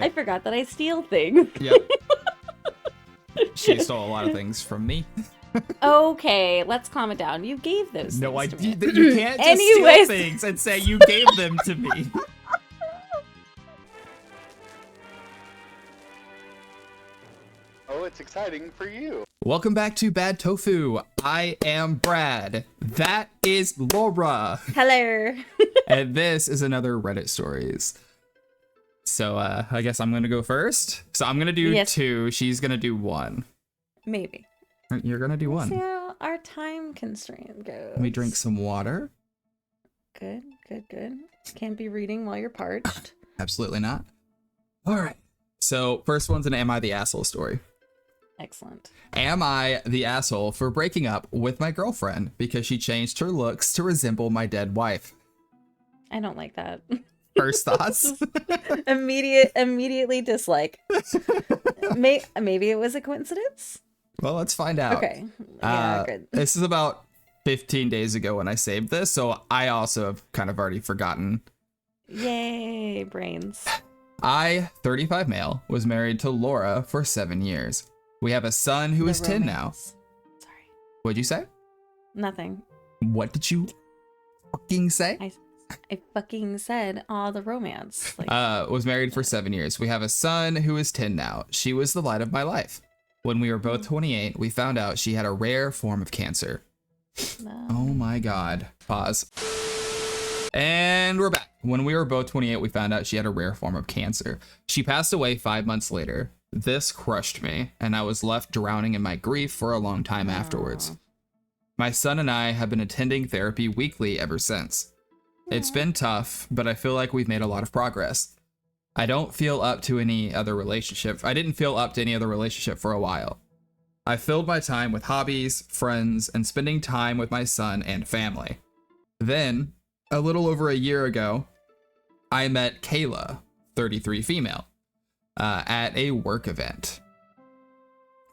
I forgot that I steal things. Yep. She stole a lot of things from me. Okay, let's calm it down. You gave those No, things to me. you can't just Anyways. steal things and say you gave them to me. Oh, it's exciting for you. Welcome back to Bad Tofu. I am Brad. That is Laura. Hello. And this is another Reddit stories. So I guess I'm gonna go first. So I'm gonna do two. She's gonna do one. Maybe. You're gonna do Let's see one. how our time constraint goes. Let me drink some water. Good. Can't be reading while you're parched. Absolutely not. All right. So first one's an Am I the Asshole story. Excellent. Am I the asshole for breaking up with my girlfriend because she changed her looks to resemble my dead wife? I don't like that. First thoughts? Immediately dislike. Maybe it was a coincidence? Well, let's find out. Okay. Yeah, good. This is about 15 days ago when I saved this, so I also have kind of already forgotten. Yay, brains. I, 35 male, was married to Laura for 7 years. We have a son who is 10 now. Sorry. What'd you say? Nothing. What did you fucking say? I fucking said, the romance. Was married for 7 years. We have a son who is 10 now. She was the light of my life. When we were both 28, we found out she had a rare form of cancer. No. Oh my God. Pause. And we're back. When we were both 28, we found out she had a rare form of cancer. She passed away 5 months later. This crushed me, and I was left drowning in my grief for a long time afterwards. My son and I have been attending therapy weekly ever since. It's been tough, but I feel like we've made a lot of progress. I didn't feel up to any other relationship for a while. I filled my time with hobbies, friends, and spending time with my son and family. Then, a little over a year ago, I met Kayla, 33 female, at a work event.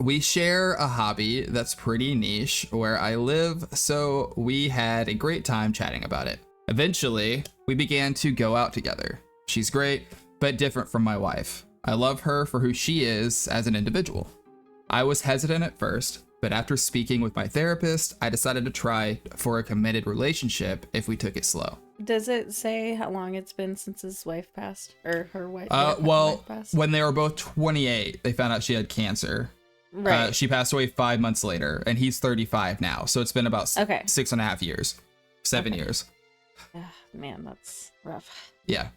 We share a hobby that's pretty niche where I live, so we had a great time chatting about it. Eventually, we began to go out together. She's great, but different from my wife. I love her for who she is as an individual. I was hesitant at first, but after speaking with my therapist, I decided to try for a committed relationship if we took it slow. Does it say how long it's been since his wife passed? Or her wife? Well, wife passed? when they were both 28, they found out she had cancer. Right. She passed away 5 months later, and he's 35 now. So it's been about 6.5 years, 7 years. Man, that's rough. Yeah.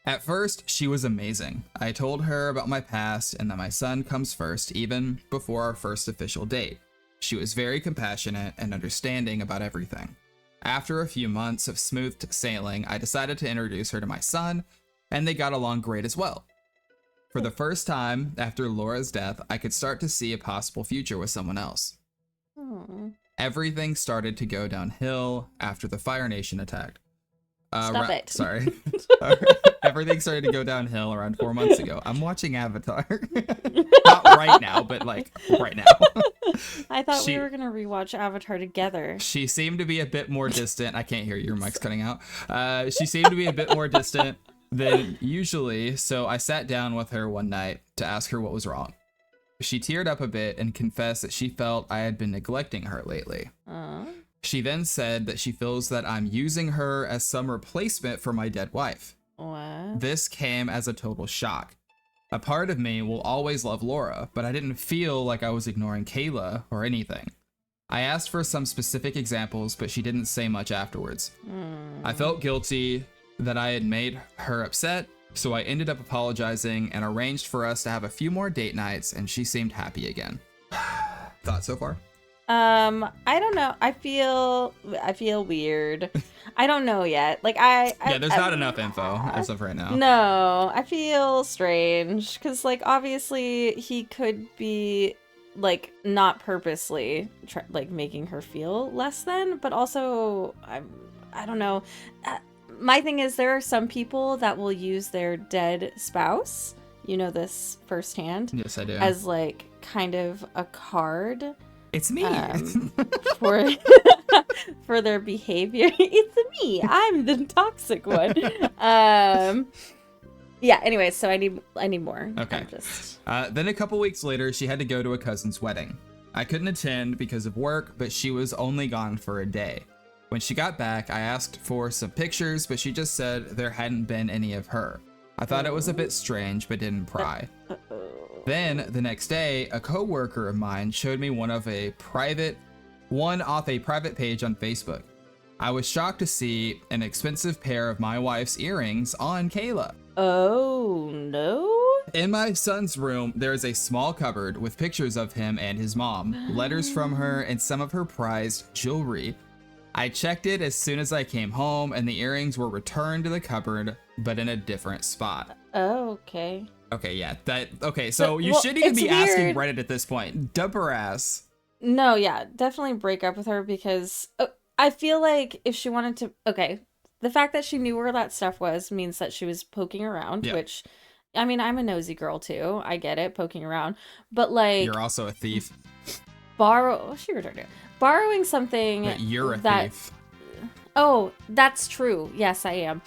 At first, she was amazing. I told her about my past and that my son comes first, even before our first official date. She was very compassionate and understanding about everything. After a few months of smooth sailing, I decided to introduce her to my son, and they got along great as well. For the first time after Laura's death, I could start to see a possible future with someone else. Aww. Everything started to go downhill after the Fire Nation attacked. Stop it. Sorry. Everything started to go downhill around 4 months ago. I'm watching Avatar. Not right now, but like right now. I thought we were going to rewatch Avatar together. She seemed to be a bit more distant. I can't hear you. Your mic's cutting out. She seemed to be a bit more distant than usually, so I sat down with her one night to ask her what was wrong. She teared up a bit and confessed that she felt I had been neglecting her lately. She then said that she feels that I'm using her as some replacement for my dead wife. What? This came as a total shock. A part of me will always love Laura, but I didn't feel like I was ignoring Kayla or anything. I asked for some specific examples, but she didn't say much afterwards. I felt guilty that I had made her upset, so I ended up apologizing and arranged for us to have a few more date nights, and she seemed happy again. Thoughts so far? I don't know. I feel weird. I don't know yet. Like there's not enough info as of right now. No, I feel strange because like obviously he could be like not purposely like making her feel less than, but also I don't know. My thing is there are some people that will use their dead spouse, you know this firsthand. Yes, I do. As like kind of a card. It's me. For their behavior. It's me. I'm the toxic one. Yeah, anyway, so I need more. Okay. I'm just... Then a couple weeks later, she had to go to a cousin's wedding. I couldn't attend because of work, but she was only gone for a day. When she got back, I asked for some pictures, but she just said there hadn't been any of her. I thought it was a bit strange, but didn't pry. Then, the next day, a coworker of mine showed me one off a private page on Facebook. I was shocked to see an expensive pair of my wife's earrings on Kayla. Oh, no? In my son's room, there is a small cupboard with pictures of him and his mom, letters from her, and some of her prized jewelry. I checked it as soon as I came home, and the earrings were returned to the cupboard, but in a different spot. Oh, okay. Okay, yeah. So you Well, shouldn't even it's be asking weird. Reddit at this point. Dump her ass. No, yeah, definitely break up with her because I feel like if she wanted to... Okay, the fact that she knew where that stuff was means that she was poking around, Yeah. which... I mean, I'm a nosy girl, too. I get it, poking around. But, like... You're also a thief. She returned it. Borrowing something But you're a that... thief. Oh, that's true. Yes, I am.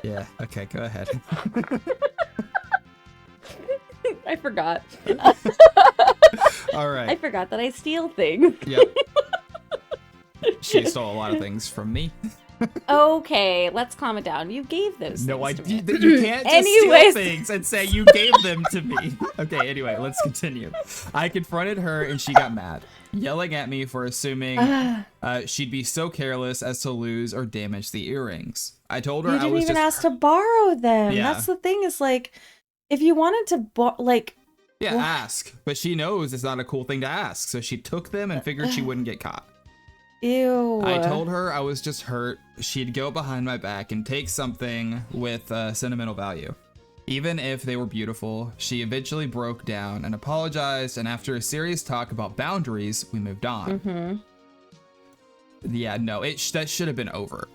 Yeah, okay, go ahead. I forgot. All right. I forgot that I steal things. Yep. She stole a lot of things from me. Okay, let's calm it down. You gave those No, things to me. you can't just steal Anyways. things and say you gave them to me. Okay, anyway, let's continue. I confronted her and she got mad, yelling at me for assuming she'd be so careless as to lose or damage the earrings. I told her You I didn't was even just... ask to borrow them. Yeah. That's the thing is like, if you wanted to Yeah, Well- ask. But she knows it's not a cool thing to ask, so she took them and figured she wouldn't get caught. ew. I told her I was just hurt. She'd go behind my back and take something with sentimental value. Even if they were beautiful, she eventually broke down and apologized, and after a serious talk about boundaries, we moved on. Mm-hmm. Yeah, no, that should have been over.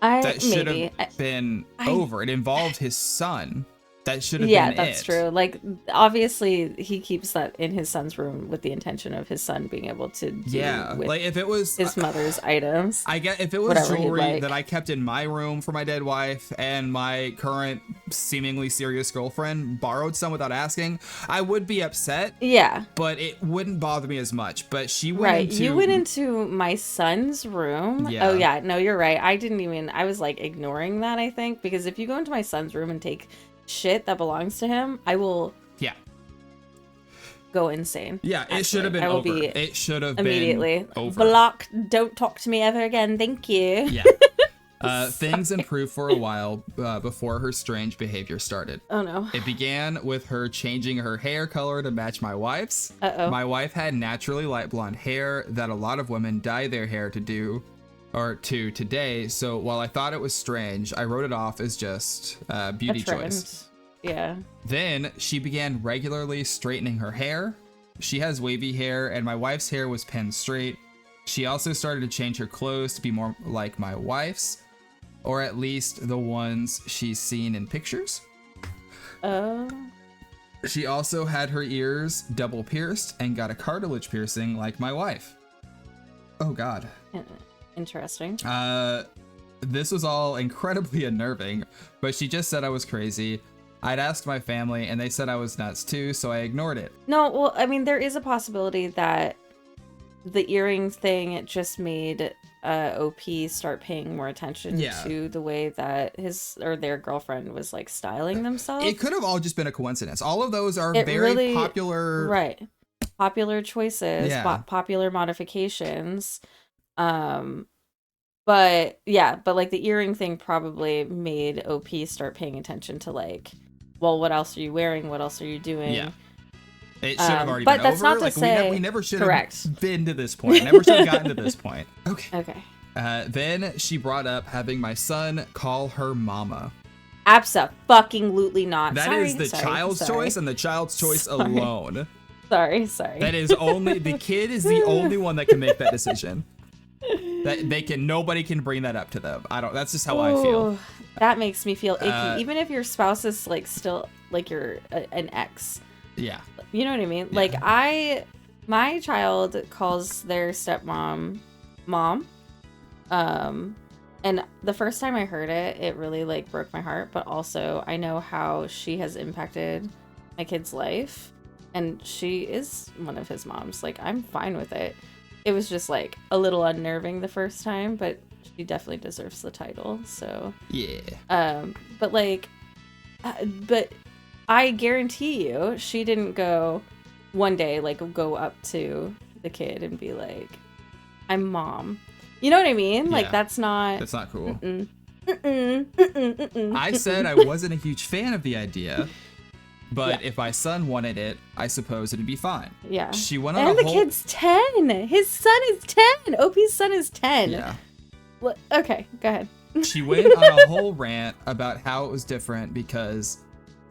That should Maybe. have been over. It involved his son. That should have Yeah, been that's it. true. Like, obviously, he keeps that in his son's room with the intention of his son being able to do Yeah, with like if it was his mother's items. I get if it was Whatever he'd jewelry like. that I kept in my room for my dead wife and my current seemingly serious girlfriend borrowed some without asking, I would be upset, Yeah. but it wouldn't bother me as much. But she went Right. into You went into my son's room. Yeah. Oh, yeah. No, you're right. I was like ignoring that, I think, because if you go into my son's room and take shit that belongs to him, I will yeah. go insane. Yeah, it should have been I will over. be It should have immediately been over. blocked. Don't talk to me ever again. Thank you. Yeah. Things improved for a while before her strange behavior started. Oh no. It began with her changing her hair color to match my wife's. Uh-oh. My wife had naturally light blonde hair that a lot of women dye their hair to today. So while I thought it was strange, I wrote it off as just beauty A trend. choice. Yeah. Then she began regularly straightening her hair. She has wavy hair and my wife's hair was pinned straight. She also started to change her clothes to be more like my wife's, or at least the ones she's seen in pictures. Oh. She also had her ears double pierced and got a cartilage piercing like my wife. Oh God. Interesting. This was all incredibly unnerving, but she just said I was crazy. I'd asked my family and they said I was nuts too, so I ignored it. No, well, I mean, there is a possibility that the earring thing, it just made OP start paying more attention Yeah. to the way that his or their girlfriend was like styling themselves. It could have all just been a coincidence. All of those are It very really- popular. Right. Popular choices, Yeah. popular modifications. But like the earring thing probably made OP start paying attention to like, well, what else are you wearing? What else are you doing? Yeah. It should have already but been that's over. not to Like say- we never should Correct. have been to this point. Never should have gotten to this point. Okay. Okay. Then she brought up having my son call her mama. Abso-fucking-lutely not. That Sorry, is the sorry, child's sorry. choice and the child's choice Sorry. alone. Sorry. That is only the kid is the only one that can make that decision. That nobody can bring that up to them. That's just how I feel. Ooh, that makes me feel icky. Even if your spouse is like still like you're an ex. Yeah. You know what I mean? Yeah. Like my child calls their stepmom mom. And the first time I heard it, it really like broke my heart, but also I know how she has impacted my kid's life, and she is one of his moms. Like, I'm fine with it. It was just like a little unnerving the first time, but she definitely deserves the title. So yeah. But like, but I guarantee you, she didn't go one day like go up to the kid and be like, "I'm mom." You know what I mean? Yeah. Like, that's not cool. Mm-mm. I said I wasn't a huge fan of the idea, but Yeah. if my son wanted it, I suppose it'd be fine. Yeah. She went on And a the whole... kid's 10. His son is 10. OP's son is 10. Yeah. Okay, go ahead. She went on a whole rant about how it was different because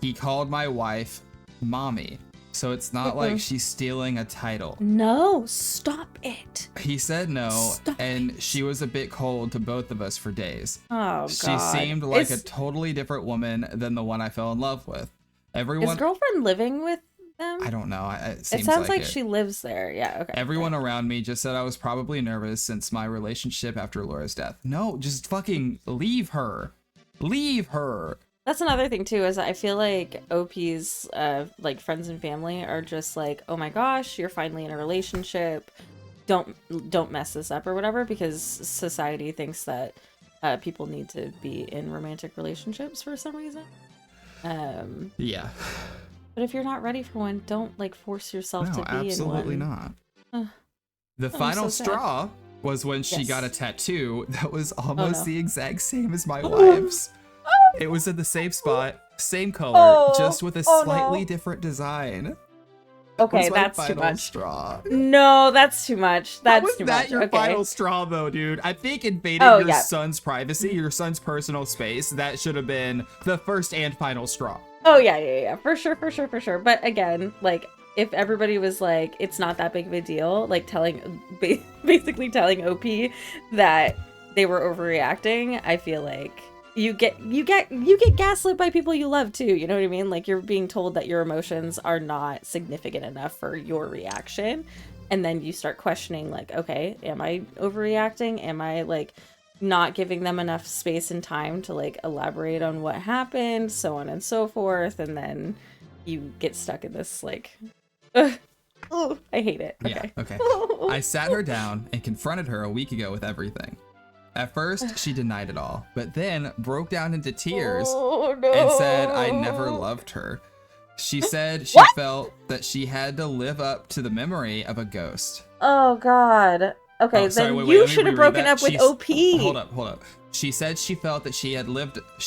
he called my wife mommy. So it's not like she's stealing a title. No, stop it. He said no, Stop and it. she was a bit cold to both of us for days. Oh, God. She seemed like a totally different woman than the one I fell in love with. Everyone... Is girlfriend living with them? I don't know. It sounds like she lives there. Yeah, okay. Everyone around me just said I was probably nervous since my relationship after Laura's death. No, just fucking leave her. Leave her. That's another thing too, is I feel like OP's like friends and family are just like, oh my gosh, you're finally in a relationship. Don't mess this up or whatever, because society thinks that people need to be in romantic relationships for some reason. Yeah. But if you're not ready for one, don't like force yourself to be in one. Absolutely not. The I'm final so sad. straw was when she Yes. got a tattoo that was almost no. the exact same as my wife's. It was in the same spot, same color, just with a slightly different design. Okay, Was my that's too final much. straw. No, that's too much. How That's was too that much. your Okay. final straw, though, dude? I think invading Oh, your yeah. son's privacy, your son's personal space, that should have been the first and final straw. Oh yeah, for sure. But again, like, if everybody was like, it's not that big of a deal, like basically telling OP that they were overreacting, I feel like you get gaslit by people you love too. You know what I mean? Like, you're being told that your emotions are not significant enough for your reaction, and then you start questioning, like, okay, am I overreacting? Am I like not giving them enough space and time to like elaborate on what happened, so on and so forth, and then you get stuck in this like, I hate it. Okay. Yeah, okay. I sat her down and confronted her a week ago with everything. At first, she denied it all, but then broke down into tears and said I never loved her. She said she felt that she had to live up to the memory of a ghost. Oh God. Okay, Oh, sorry, then wait, you let me should have reread broken that. up with She's- OP. Hold up. She said she felt that she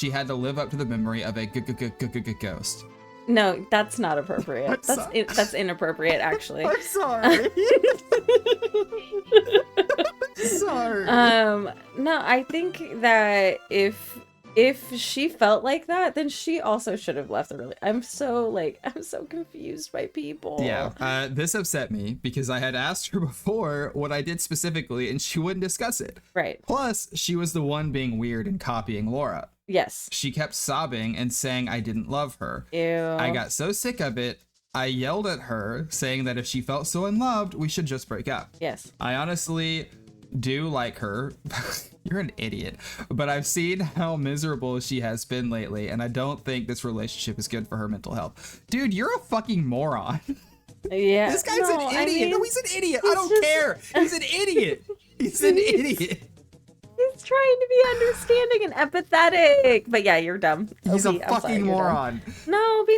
had to live up to the memory of a ghost. No, that's not appropriate. I'm That's inappropriate, actually. I'm sorry. Sorry. No, I think that if she felt like that, then she also should have left the relationship. I'm so confused by people. Yeah, this upset me because I had asked her before what I did specifically and she wouldn't discuss it. Right. Plus, she was the one being weird and copying Laura. Yes. She kept sobbing and saying I didn't love her. Ew. I got so sick of it, I yelled at her, saying that if she felt so unloved, we should just break up. Yes. I honestly do like her. You're an idiot. But I've seen how miserable she has been lately, and I don't think this relationship is good for her mental health. Dude, you're a fucking moron. Yeah. This guy's No, an I idiot. mean, No, he's an idiot. I he's don't just- care. He's an idiot. He's an idiot. He's trying to be understanding and empathetic. But yeah, you're dumb. He's OP, a I'm sorry, fucking you're dumb. moron. No, be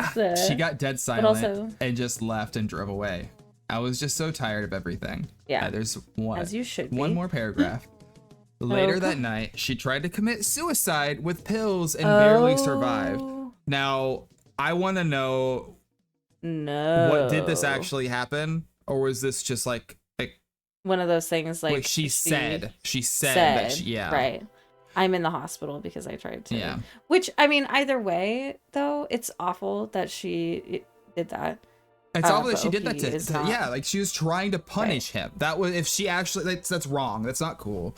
nice. She got dead silent also- and just left and drove away. I was just so tired of everything. Yeah. There's one. As you should One be. more paragraph. Later Okay. that night, she tried to commit suicide with pills and barely survived. Oh, Now, I want to know, no. what did this actually happen? Or was this just like One of those things like wait, she said that she, yeah. Right. I'm in the hospital because I tried to. Yeah. Which, I mean, either way, though, it's awful that she did that. It's awful that but she did OP that is to not. yeah, like she was trying to punish him. That was if she actually that's wrong. That's not cool.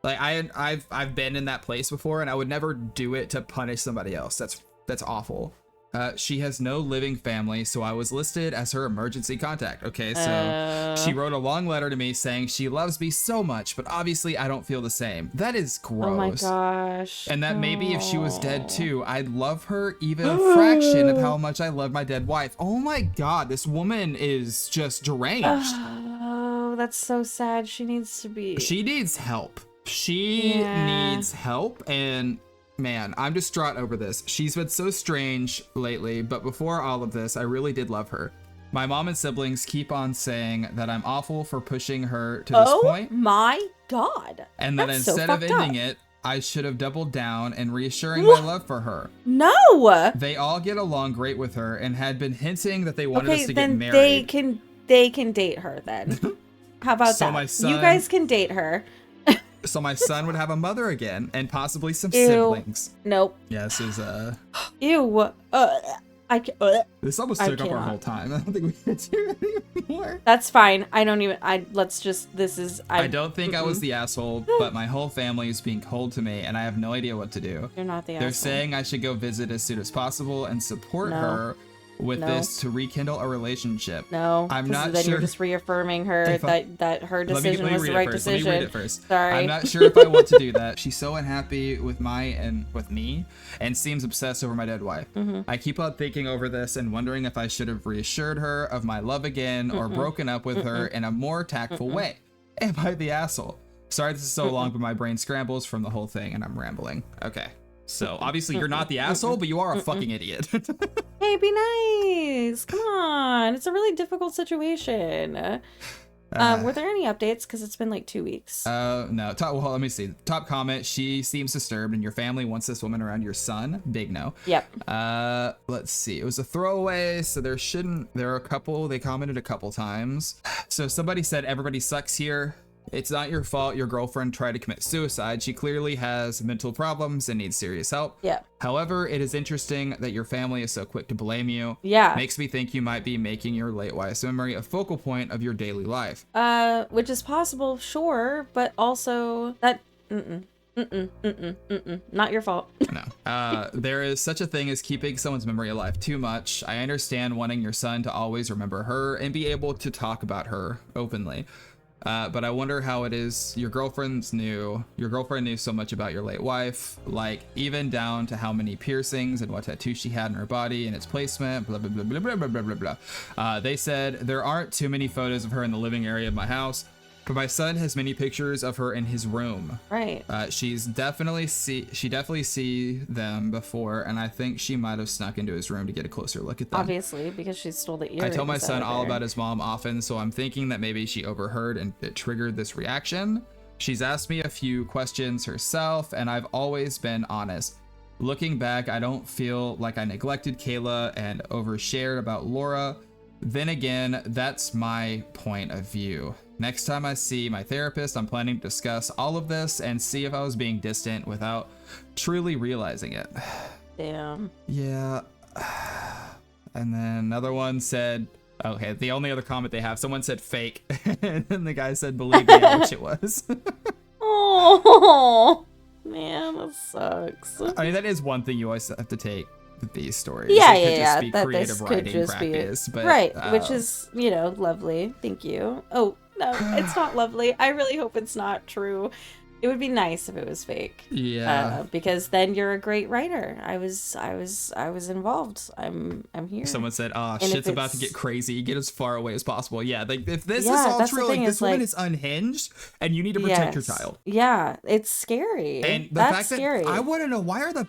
Like I've been in that place before and I would never do it to punish somebody else. That's awful. She has no living family, so I was listed as her emergency contact. Okay, so she wrote a long letter to me saying she loves me so much, but obviously I don't feel the same. That is gross. Oh my gosh. And that maybe if she was dead too, I'd love her even a fraction of how much I love my dead wife. Oh my god, this woman is just deranged. Oh, that's so sad. She needs to be. She needs help. She needs help, and man, I'm distraught over this. She's been so strange lately, but before all of this, I really did love her. My mom and siblings keep on saying that I'm awful for pushing her to this point. Oh my god. And that That's instead so of fucked ending up. it, I should have doubled down and reassuring my love for her. No. They all get along great with her and had been hinting that they wanted us to get then married. they can date her then. How about So that? my son- You guys can date her. So my son would have a mother again and possibly some Ew. siblings. Nope. Yeah, this is Ew. I can't. this almost I took up our cannot. whole time. I don't think we can do it anymore. That's fine. I don't even. I don't think I was the asshole, but my whole family is being cold to me and I have no idea what to do. You're not the They're asshole. saying I should go visit as soon as possible and support No. her with No. this to rekindle a relationship. No. I'm 'cause not then sure. you're just reaffirming her If I- that her Let me decision was read the it right first. decision. Let me read it first. Sorry. I'm not sure if I want to do that. She's so unhappy with me and seems obsessed over my dead wife. I keep on thinking over this and wondering if I should have reassured her of my love again or broken up with her in a more tactful way. Am I the asshole? Sorry this is so long, but my brain scrambles from the whole thing and I'm rambling. Okay. So obviously you're not the asshole, but you are a fucking idiot. Hey, be nice. Come on. It's a really difficult situation. Were there any updates? Because it's been like 2 weeks. No. Well, let me see. Top comment. She seems disturbed and your family wants this woman around your son. Big no. Yep. Let's see. It was a throwaway, so there are a couple, they commented a couple times. So somebody said, everybody sucks here. It's not your fault your girlfriend tried to commit suicide. She clearly has mental problems and needs serious help. Yeah. However, it is interesting that your family is so quick to blame you. Yeah. Makes me think you might be making your late wife's memory a focal point of your daily life. Which is possible, sure, but also that not your fault. No. There is such a thing as keeping someone's memory alive too much. I understand wanting your son to always remember her and be able to talk about her openly. But I wonder how it is your girlfriend knew so much about your late wife, like even down to how many piercings and what tattoos she had in her body and its placement, blah, blah, blah, blah, blah, blah, blah, blah, blah. They said there aren't too many photos of her in the living area of my house, but my son has many pictures of her in his room. Right. She definitely see them before, and I think she might have snuck into his room to get a closer look at them. Obviously, because she stole the earrings. I tell my out son of all there. about his mom often, so I'm thinking that maybe she overheard and it triggered this reaction. She's asked me a few questions herself, and I've always been honest. Looking back, I don't feel like I neglected Kayla and overshared about Laura. Then again, that's my point of view. Next time I see my therapist, I'm planning to discuss all of this and see if I was being distant without truly realizing it. Damn. Yeah. And then another one said, okay, the only other comment they have, someone said fake. And then the guy said, believe me, I wish it was. Oh, man, that sucks. I mean, that is one thing you always have to take with these stories. Yeah, It could yeah, just be yeah. That creative this could writing just practice, be but, right, which is, lovely. Thank you. Oh no, it's not lovely. I really hope it's not true. It would be nice if it was fake. yeah. Because then you're a great writer. I was involved. I'm here. Someone said, "Oh, And if shit's about to it's- get crazy. Get as far away as possible." Yeah, like if this is Yeah, all that's the true, like thing, this is, woman like- is unhinged, and you need to protect your Yes. child. Yeah, it's scary. And the That's fact scary. that I want to know why are the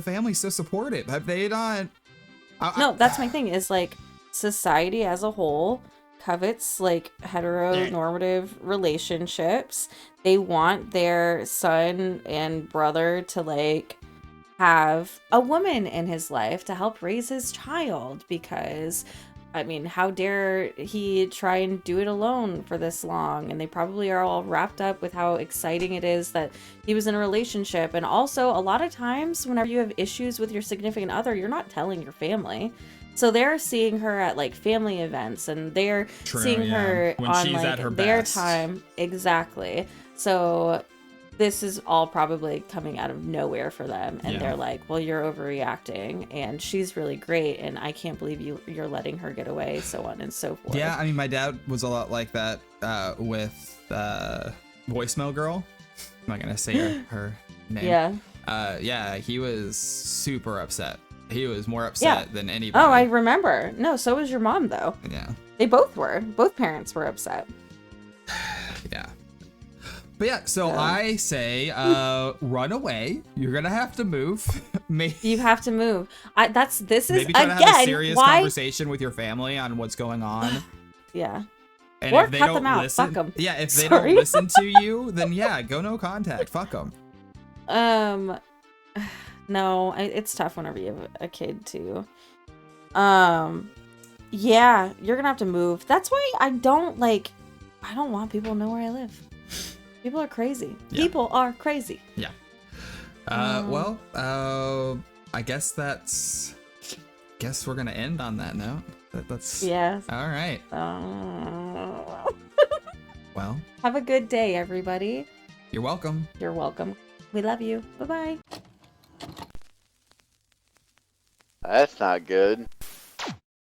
family so supportive? Have they not? No, that's my thing. Is like society as a whole covets like heteronormative relationships. They want their son and brother to like have a woman in his life to help raise his child, because I mean, how dare he try and do it alone for this long? And they probably are all wrapped up with how exciting it is that he was in a relationship. And also, a lot of times, whenever you have issues with your significant other, you're not telling your family. So they're seeing her at like family events, and they're True, seeing yeah. her When on she's like at her their best. time. Exactly. So this is all probably coming out of nowhere for them, and Yeah. they're like, well, you're overreacting, and she's really great, and I can't believe you're letting her get away, so on and so forth. Yeah, I mean, my dad was a lot like that with Voicemail Girl. I'm not gonna say her name. Yeah. Yeah, he was super upset. He was more upset than anybody. Oh, I remember. No, so was your mom, though. Yeah. They both were. Both parents were upset. Yeah. But yeah, so I say, run away. You're gonna have to move. Maybe You have to move. This is maybe try to again have a serious why. conversation with your family on what's going on. Yeah. And Or if they cut don't them out. listen, Fuck 'em. yeah, if they Sorry. don't listen to you, then yeah, go no contact. Fuck them. No, it's tough whenever you have a kid too. Yeah, you're gonna have to move. That's why I don't want people to know where I live. People are crazy. Yeah. People are crazy. Yeah. Well, I guess we're gonna end on that note. That's Yeah. all right. Well, Have a good day, everybody. you're welcome. You're welcome. We love you. Bye-bye. That's not good.